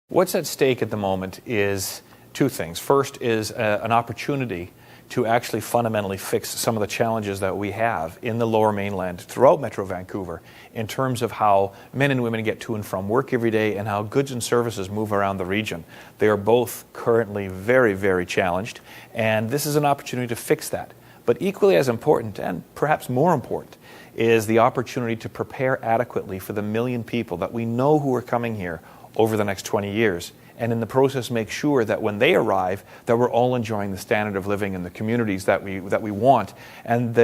What's at stake at the moment is two things. First is an opportunity to actually fundamentally fix some of the challenges that we have in the Lower Mainland throughout Metro Vancouver in terms of how men and women get to and from work every day and how goods and services move around the region. They are both currently very, very challenged, and this is an opportunity to fix that. But equally as important, and perhaps more important, is the opportunity to prepare adequately for the million people that we know who are coming here over the next 20 years, and in the process make sure that when they arrive that we're all enjoying the standard of living in the communities that we want, and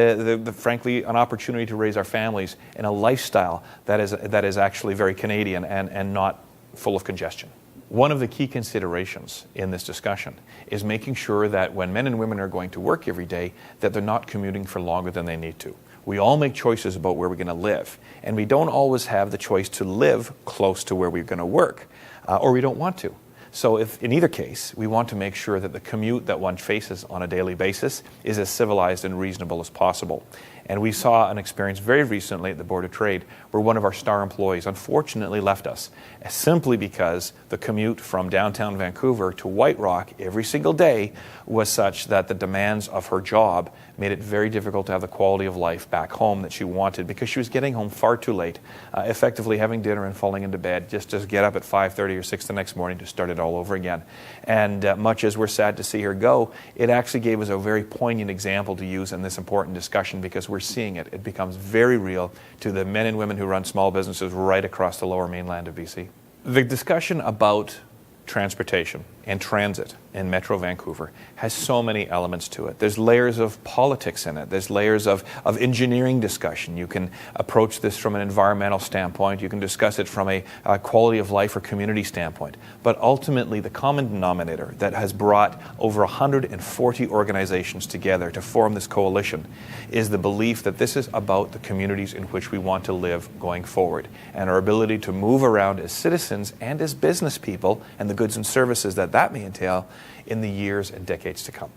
frankly an opportunity to raise our families in a lifestyle that is actually very Canadian and not full of congestion. One of the key considerations in this discussion is making sure that when men and women are going to work every day, that they're not commuting for longer than they need to. We all make choices about where we're going to live, and we don't always have the choice to live close to where we're going to work, or we don't want to. So if, in either case, we want to make sure that the commute that one faces on a daily basis is as civilized and reasonable as possible. And we saw an experience very recently at the Board of Trade where one of our star employees unfortunately left us simply because the commute from downtown Vancouver to White Rock every single day was such that the demands of her job made it very difficult to have the quality of life back home that she wanted, because she was getting home far too late, effectively having dinner and falling into bed just to get up at 5:30 or 6 the next morning to start it all over again. And much as we're sad to see her go, it actually gave us a very poignant example to use in this important discussion, because we're seeing it. It becomes very real to the men and women who run small businesses right across the Lower Mainland of BC. The discussion about transportation and transit in Metro Vancouver has so many elements to it. There's layers of politics in it. There's layers of engineering discussion. You can approach this from an environmental standpoint. You can discuss it from a quality of life or community standpoint. But ultimately, the common denominator that has brought over 140 organizations together to form this coalition is the belief that this is about the communities in which we want to live going forward, and our ability to move around as citizens and as business people, and the goods and services that may entail in the years and decades to come.